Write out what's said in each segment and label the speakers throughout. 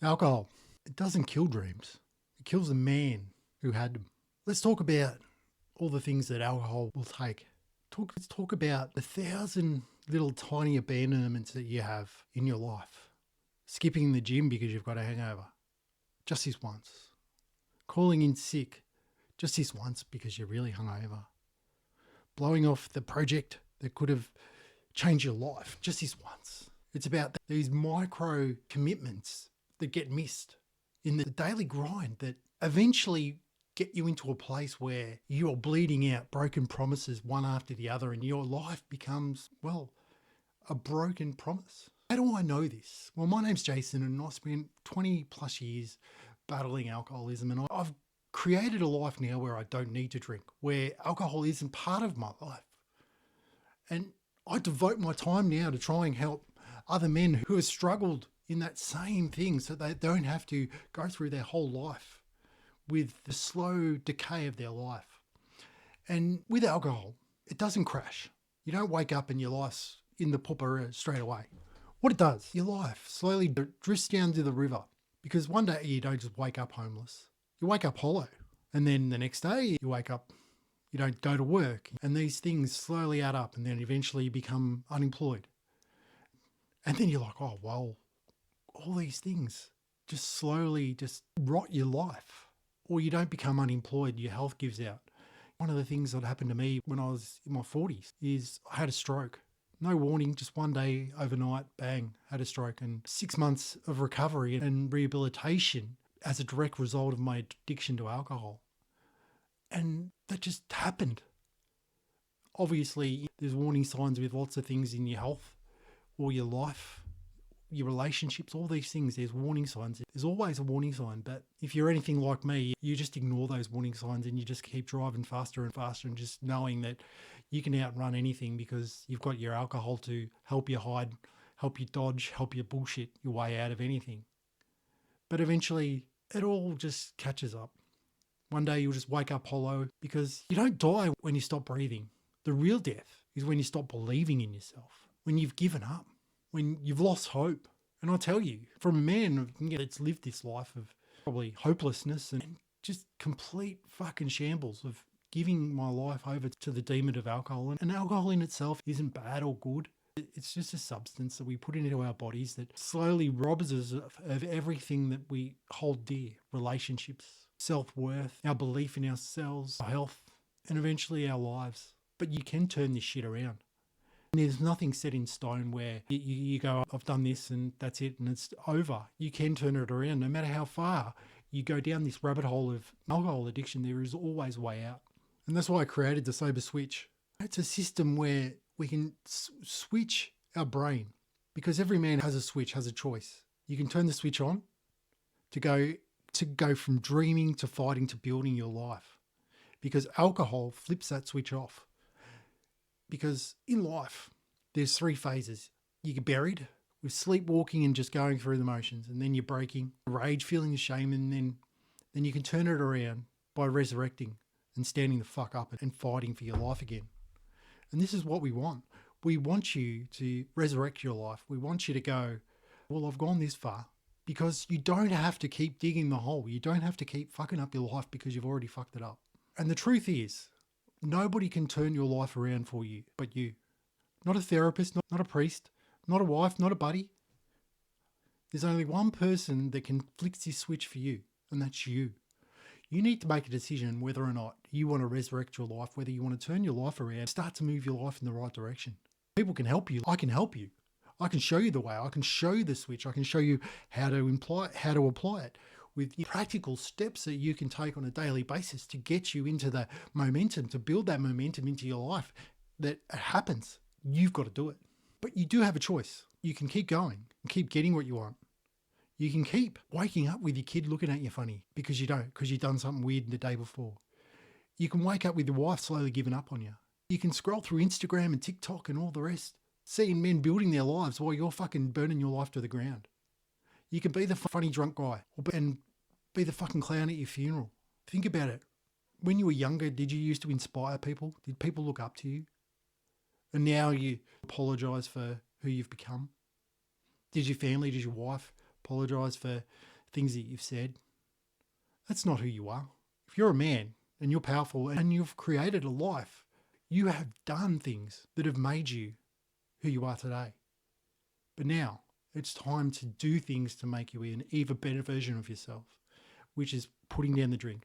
Speaker 1: Alcohol, it doesn't kill dreams. It kills the man who had them. Let's talk about all the things that alcohol will take. Let's talk about the 1,000 little tiny abandonments that you have in your life. Skipping the gym because you've got a hangover. Just this once. Calling in sick. Just this once because you're really hungover. Blowing off the project that could have changed your life. Just this once. It's about these micro commitments that get missed in the daily grind that eventually get you into a place where you're bleeding out broken promises one after the other and your life becomes, well, a broken promise. How do I know this? Well, my name's Jason and I spent 20 plus years battling alcoholism, and I've created a life now where I don't need to drink, where alcohol isn't part of my life. And I devote my time now to try and help other men who have struggled in that same thing so they don't have to go through their whole life with the slow decay of their life. And with alcohol, it doesn't crash. You don't wake up and your life's in the pooper straight away. What it does, your life slowly drifts down to the river, because one day you don't just wake up homeless. You wake up hollow. And then the next day you wake up, you don't go to work. And these things slowly add up, and then eventually you become unemployed. And then you're like, oh, well, all these things just slowly just rot your life. Or you don't become unemployed, your health gives out. One of the things that happened to me when I was in my 40s is I had a stroke. No warning, just one day overnight, bang, had a stroke, and 6 months of recovery and rehabilitation as a direct result of my addiction to alcohol. And that just happened. Obviously, there's warning signs with lots of things in your health or your life, your relationships, all these things. There's warning signs. There's always a warning sign. But if you're anything like me, you just ignore those warning signs and you just keep driving faster and faster, and just knowing that you can outrun anything because you've got your alcohol to help you hide, help you dodge, help you bullshit your way out of anything. But eventually it all just catches up. One day you'll just wake up hollow, because you don't die when you stop breathing. The real death is when you stop believing in yourself, when you've given up, when you've lost hope. And I tell you, from a man that's lived this life of probably hopelessness and just complete fucking shambles of giving my life over to the demon of alcohol. And alcohol in itself isn't bad or good. It's just a substance that we put into our bodies that slowly robs us of everything that we hold dear. Relationships, self-worth, our belief in ourselves, our health, and eventually our lives. But you can turn this shit around. And there's nothing set in stone where you go, I've done this and that's it and it's over. You can turn it around. No matter how far you go down this rabbit hole of alcohol addiction, there is always a way out. And that's why I created the Sober Switch. It's a system where we can switch our brain, because every man has a switch, has a choice. You can turn the switch on to go from dreaming to fighting to building your life, because alcohol flips that switch off. Because in life, there's 3 phases. You get buried with sleepwalking and just going through the motions, and then you're breaking, rage, feeling the shame, and then you can turn it around by resurrecting and standing the fuck up and fighting for your life again. And this is what we want. We want you to resurrect your life. We want you to go, well, I've gone this far, because you don't have to keep digging the hole. You don't have to keep fucking up your life because you've already fucked it up. And the truth is, nobody can turn your life around for you but you. Not a therapist, not a priest, not a wife, not a buddy. There's only one person that can flick this switch for you, and that's you. You need to make a decision whether or not you want to resurrect your life, whether you want to turn your life around, start to move your life in the right direction. People can help you. I can help you. I can show you the way. I can show you the switch. I can show you how to apply it with practical steps that you can take on a daily basis to get you into the momentum, to build that momentum into your life. That it happens. You've got to do it. But you do have a choice. You can keep going and keep getting what you want. You can keep waking up with your kid looking at you funny because you've done something weird the day before. You can wake up with your wife slowly giving up on you. You can scroll through Instagram and TikTok and all the rest, seeing men building their lives while you're fucking burning your life to the ground. You can be the funny drunk guy and be the fucking clown at your funeral. Think about it. When you were younger, did you used to inspire people? Did people look up to you? And now you apologise for who you've become? Did your family, did your wife apologise for things that you've said. That's not who you are. If you're a man and you're powerful and you've created a life, you have done things that have made you who you are today. But now it's time to do things to make you an even better version of yourself, which is putting down the drink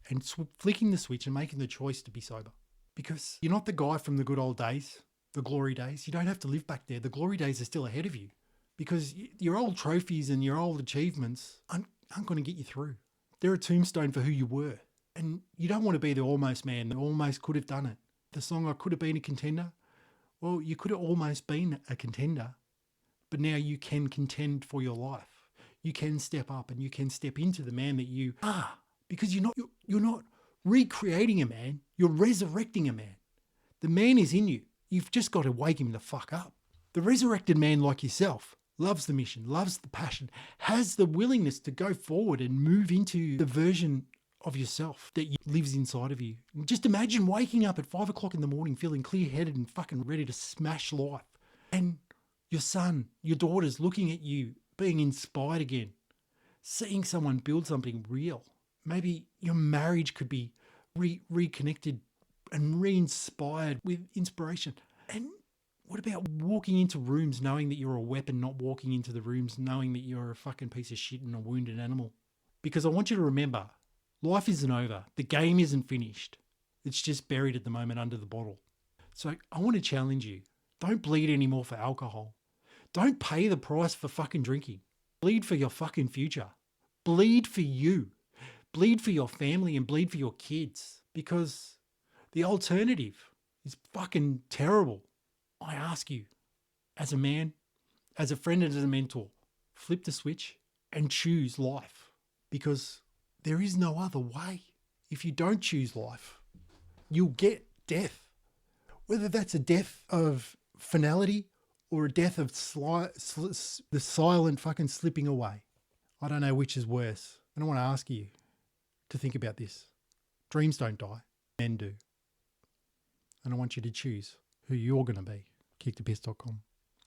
Speaker 1: and flicking the switch and making the choice to be sober. Because you're not the guy from the good old days, the glory days. You don't have to live back there. The glory days are still ahead of you, because your old trophies and your old achievements aren't going to get you through. They're a tombstone for who you were. And you don't want to be the almost man that almost could have done it. The song, I Could Have Been a Contender. Well, you could have almost been a contender, but now you can contend for your life. You can step up and you can step into the man that you are, because you're not recreating a man, you're resurrecting a man. The man is in you. You've just got to wake him the fuck up. The resurrected man like yourself loves the mission, loves the passion, has the willingness to go forward and move into the version of yourself that lives inside of you. And just imagine waking up at 5 o'clock in the morning feeling clear-headed and fucking ready to smash life. And your son, your daughter's looking at you, being inspired again, seeing someone build something real. Maybe your marriage could be reconnected and re-inspired with inspiration. And what about walking into rooms knowing that you're a weapon, not walking into the rooms knowing that you're a fucking piece of shit and a wounded animal? Because I want you to remember, life isn't over. The game isn't finished. It's just buried at the moment under the bottle. So I want to challenge you. Don't bleed anymore for alcohol. Don't pay the price for fucking drinking. Bleed for your fucking future. Bleed for you. Bleed for your family and bleed for your kids, because the alternative is fucking terrible. I ask you, as a man, as a friend and as a mentor, flip the switch and choose life, because there is no other way. If you don't choose life, you'll get death. Whether that's a death of finality or a death of the silent fucking slipping away. I don't know which is worse. And I want to ask you to think about this. Dreams don't die, men do. And I want you to choose who you're going to be. Kickthepiss.com.